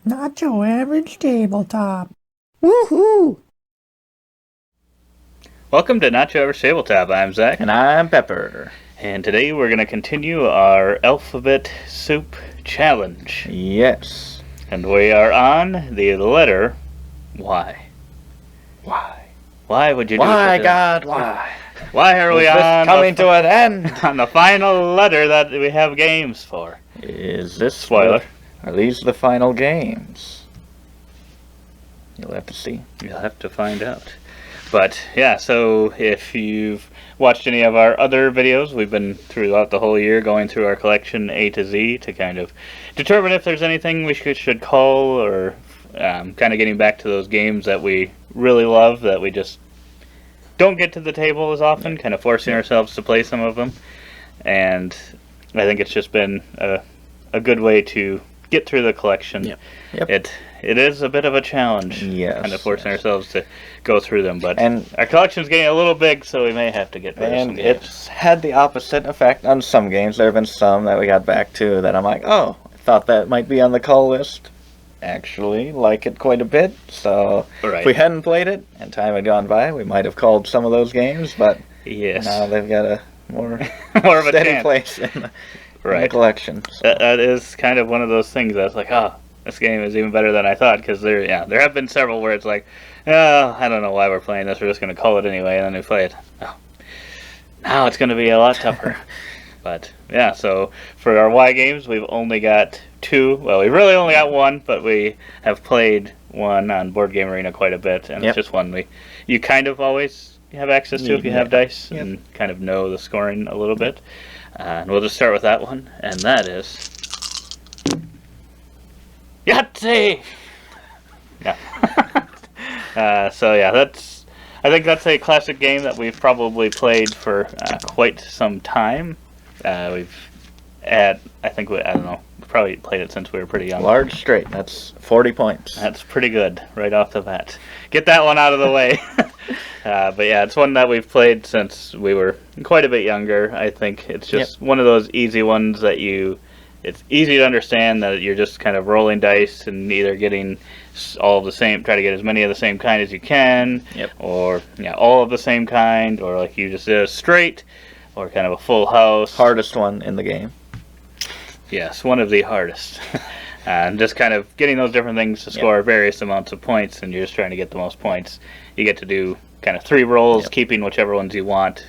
Not your average tabletop. Woohoo! Welcome to Not Your Average Tabletop. I'm Zach. And I'm Pepper. And today we're going to continue our Alphabet Soup Challenge. Yes. And we are on the letter Y. Why? Why would you do Why, such a- God, why? Why are we Is this on coming to an end? on the final letter that we have games for? Is this Spoiler. Are these the final games? You'll have to see. You'll have to find out. But yeah, so if you've watched any of our other videos, we've been throughout the whole year going through our collection A to Z to kind of determine if there's anything we should call, or kind of getting back to those games that we really love that we just don't get to the table as often, kind of forcing ourselves to play some of them. And I think it's just been a good way to get through the collection. Yep. It is a bit of a challenge, Yes, kind of forcing yes. ourselves to go through them. But And- our collection's getting a little big, so we may have to get rid of some And games. it's had the opposite effect on some games. There have been some that we got back to that I'm like, oh, I thought that might be on the call list. Actually, like it quite a bit. So Right. if we hadn't played it and time had gone by, we might have called some of those games, but Yes. now they've got a more More of a steady chance. place in the Right. collection. So. That is kind of one of those things that's like, oh, this game is even better than I thought, because there have been several where it's like, oh, I don't know why we're playing this, we're just going to call it anyway, and then we play it. Oh, now it's going to be a lot tougher. But yeah, so for our Y games, we've only got two. Well, we really only got one, but we have played one on Board Game Arena quite a bit, and Yep. it's just one you kind of always have access to if you have dice Yep. and kind of know the scoring a little bit. And we'll just start with that one, and that is Yahtzee. Yeah. So yeah, I think that's a classic game that we've probably played for quite some time. I don't know, we probably played it since we were pretty young. Large straight, that's 40 points. That's pretty good right off the bat. Get that one out of the way. But yeah, it's one that we've played since we were quite a bit younger. I think it's just one of those easy ones that it's easy to understand that you're just kind of rolling dice and either getting all of the same, try to get as many of the same kind as you can, or all of the same kind, or like you just did a straight, or kind of a full house. Hardest one in the game. Yes, one of the hardest. And just kind of getting those different things to score various amounts of points, and you're just trying to get the most points. You get to do kind of 3 rolls, keeping whichever ones you want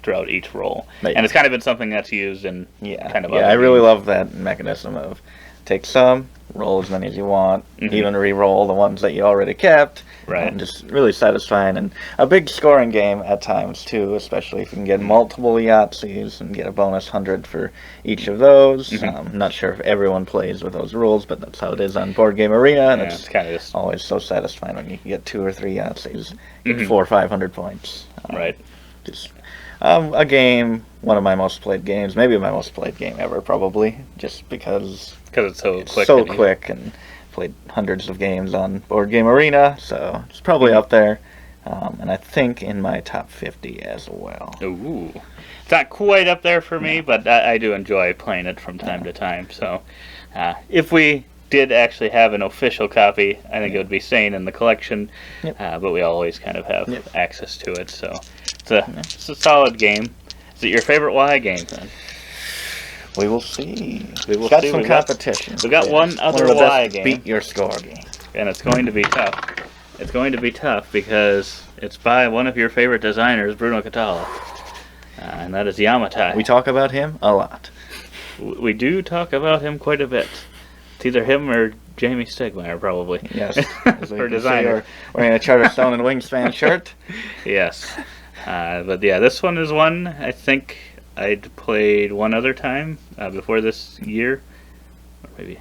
throughout each roll. And it's kind of been something that's used in kind of other I really games. love that mechanism of take some, roll as many as you want, even re-roll the ones that you already kept. Right. And just really satisfying, and a big scoring game at times too, especially if you can get multiple Yahtzees and get a bonus 100 for each of those. I'm not sure if everyone plays with those rules, but that's how it is on Board Game Arena, and it's kind of just always so satisfying when you can get 2 or 3 Yahtzees, get 400 or 500 points. Right. Just a game, one of my most played games, maybe my most played game ever, probably, just because it's so quick. so quick, and played hundreds of games on Board Game Arena, so it's probably up there, and I think in my top 50 as well. Ooh. It's not quite up there for me, but I do enjoy playing it from time to time. So if we did actually have an official copy, I think it would be staying in the collection, but we always kind of have access to it, so it's a solid game. Is it your favorite Y game, then? We will see. We've got some competition. We got one other of the Y best game. Beat your score game. And it's going to be tough. It's going to be tough because it's by one of your favorite designers, Bruno Catala. And that is Yamatai. We talk about him a lot. We do talk about him quite a bit. It's either him or Jamie Stegmaier, probably. Yes. For designer. Wearing a Charterstone and Wingspan shirt. Yes. But yeah, this one is one I think I'd played one other time before this year. Or maybe,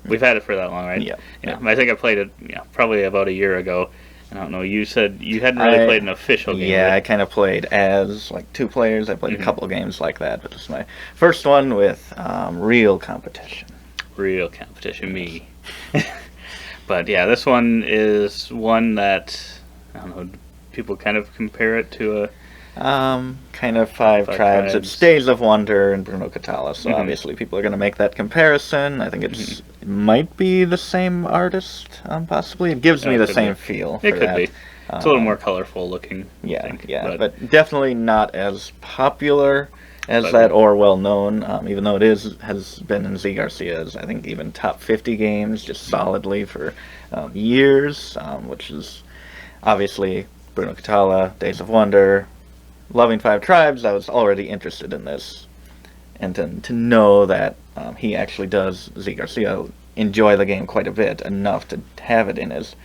we've had it for that long, right? Yeah. I think I played it probably about a year ago. I don't know, you said you hadn't really played an official game. Yeah, right? I kind of played as like 2 players. I played a couple games like that, but this is my first one with real competition. Real competition, me. But yeah, this one is one that, I don't know, people kind of compare it to Kind of Five Tribes. It's Days of Wonder and Bruno Catala, so obviously people are going to make that comparison. I think it might be the same artist, possibly. It gives me the same feel for It could that. be. It's a little more colorful looking. Yeah, I think, but definitely not as popular as that or well known. Even though it has been in Z Garcia's, I think even top 50 games just solidly for years, which is obviously Bruno Catala, Days of Wonder. Loving Five Tribes, I was already interested in this, and to know that he actually does, Z Garcia, enjoy the game quite a bit, enough to have it in his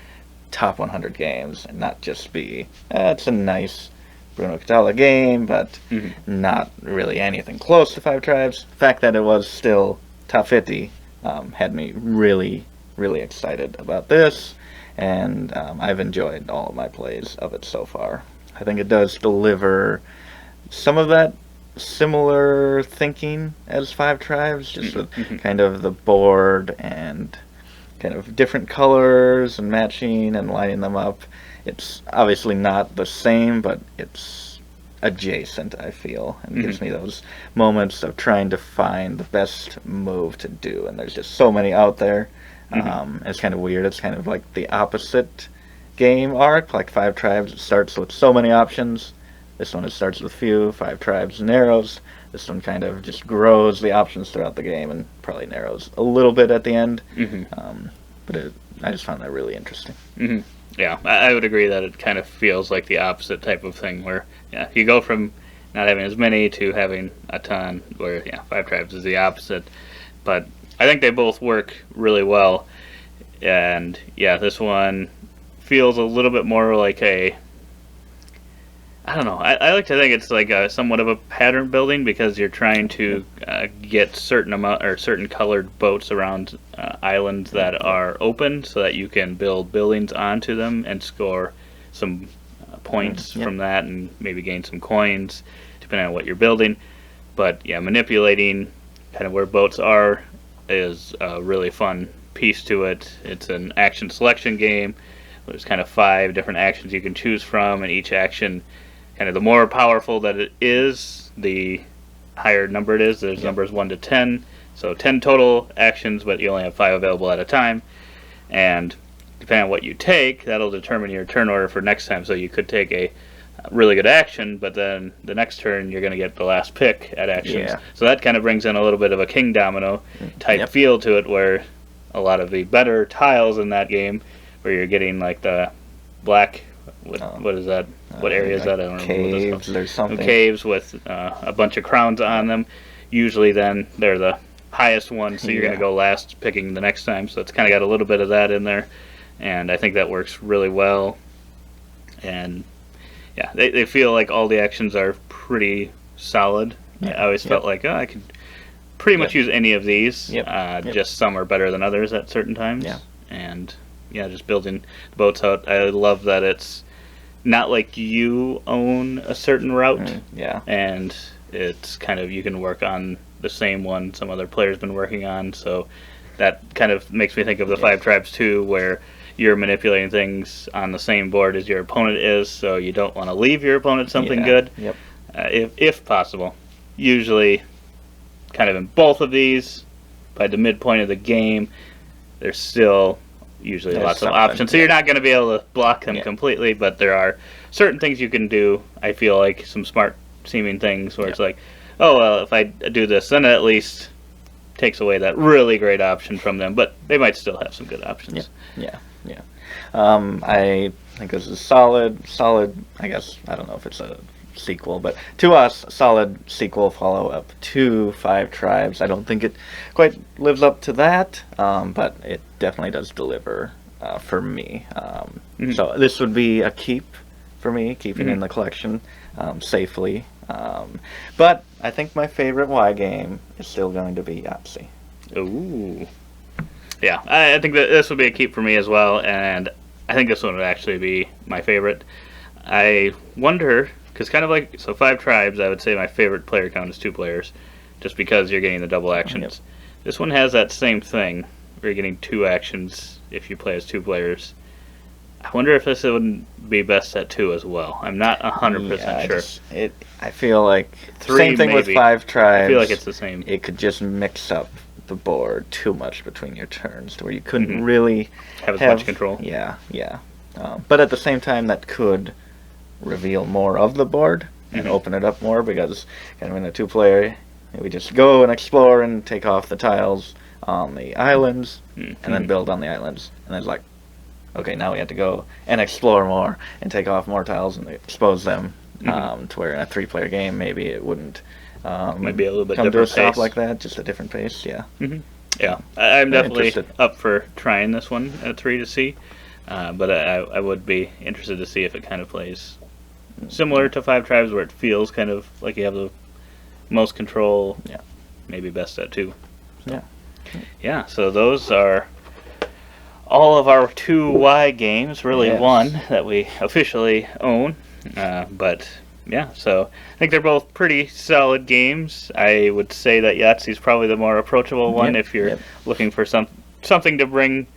top 100 games, and not just be, it's a nice Bruno Catala game, but not really anything close to Five Tribes. The fact that it was still top 50 had me really, really excited about this, and I've enjoyed all of my plays of it so far. I think it does deliver some of that similar thinking as Five Tribes, just with kind of the board and kind of different colors and matching and lining them up. It's obviously not the same, but it's adjacent, I feel, and gives me those moments of trying to find the best move to do, and there's just so many out there. It's kind of weird. It's kind of like the opposite game arc. Like Five Tribes, it starts with so many options. This one, it starts with few. Five Tribes narrows. This one kind of just grows the options throughout the game and probably narrows a little bit at the end. But I just found that really interesting. Yeah, I would agree that it kind of feels like the opposite type of thing, where you go from not having as many to having a ton, where Five Tribes is the opposite. But I think they both work really well, and this one feels a little bit more like I don't know. I like to think it's like somewhat of a pattern building, because you're trying to get certain colored boats around islands that are open, so that you can build buildings onto them and score some points from that, and maybe gain some coins depending on what you're building. But manipulating kind of where boats are is a really fun piece to it. It's an action selection game. There's kind of 5 different actions you can choose from, and each action, kind of the more powerful that it is, the higher number it is. There's numbers 1 to 10, so 10 total actions, but you only have 5 available at a time. And depending on what you take, that'll determine your turn order for next time. So you could take a really good action, but then the next turn you're going to get the last pick at actions. So that kind of brings in a little bit of a king domino type feel to it, where a lot of the better tiles in that game, where you're getting like the black, what is that? What area is that? I don't remember. Caves or something. Caves with a bunch of crowns on them. Usually then they're the highest one, so you're going to go last picking the next time. So it's kind of got a little bit of that in there, and I think that works really well. And they feel like all the actions are pretty solid. I always felt like, I could pretty much use any of these. Just some are better than others at certain times. And just building boats out. I love that it's not like you own a certain route. And it's kind of, you can work on the same one some other player's been working on. So that kind of makes me think of the Five Tribes too, where you're manipulating things on the same board as your opponent is, so you don't want to leave your opponent something good, if possible. Usually, kind of in both of these, by the midpoint of the game, there's still usually lots of options. So you're not going to be able to block them completely, but there are certain things you can do. I feel like some smart-seeming things where it's like, oh, well, if I do this, then it at least takes away that really great option from them, but they might still have some good options. I think this is solid, I guess, I don't know if it's a sequel, but to us, solid sequel follow-up to Five Tribes. I don't think it quite lives up to that, but it definitely does deliver for me. So this would be a keep for me, keeping in the collection safely. But I think my favorite Y game is still going to be Yahtzee. Ooh. Yeah, I think that this would be a keep for me as well, and I think this one would actually be my favorite. I wonder, because kind of like, so Five Tribes, I would say my favorite player count is 2 players, just because you're getting the double actions. This one has that same thing, where you're getting 2 actions if you play as 2 players. I wonder if this would be best at 2 as well. I'm not 100% sure. I feel like 3 same thing maybe. with 5 tribes. I feel like it's the same. It could just mix up the board too much between your turns, to where you couldn't really have as much control. Yeah. But at the same time, that could reveal more of the board and open it up more, because kind of in a 2-player, we just go and explore and take off the tiles on the islands and then build on the islands, and then it's like, okay, now we have to go and explore more and take off more tiles and expose them. To where in a 3-player game, maybe it wouldn't might be a little bit come to a different stop pace. like that, just a different pace. Yeah. Yeah, I'm definitely interested. up for trying this one at 3 to see, but I would be interested to see if it kind of plays similar to 5 tribes, where it feels kind of like you have the most control. Yeah. Maybe best at 2. Yeah. Yeah, so those are all of our 2Y games, really Yes. one that we officially own. But yeah, so I think they're both pretty solid games. I would say that Yahtzee is probably the more approachable one if you're looking for something to bring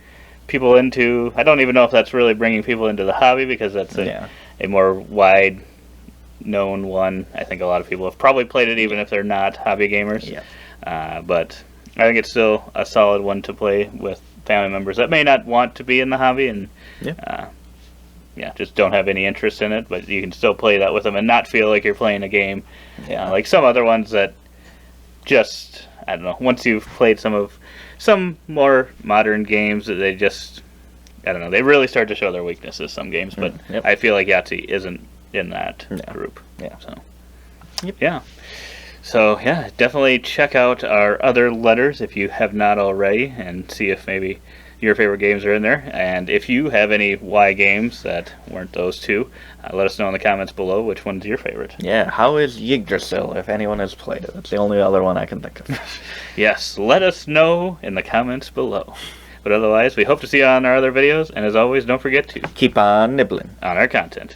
people into. I don't even know if that's really bringing people into the hobby, because that's a more wide known one. I think a lot of people have probably played it even if they're not hobby gamers. But I think it's still a solid one to play with family members that may not want to be in the hobby and just don't have any interest in it, but you can still play that with them and not feel like you're playing a game. Like some other ones that just, I don't know, once you've played some more modern games, that they just, I don't know, they really start to show their weaknesses, some games, but I feel like Yahtzee isn't in that group. So definitely check out our other letters if you have not already, and see if maybe your favorite games are in there. And if you have any Y games that weren't those 2, let us know in the comments below which one's your favorite. Yeah, how is Yggdrasil, if anyone has played it? That's the only other one I can think of. Yes, let us know in the comments below. But otherwise, we hope to see you on our other videos, and as always, don't forget to keep on nibbling on our content.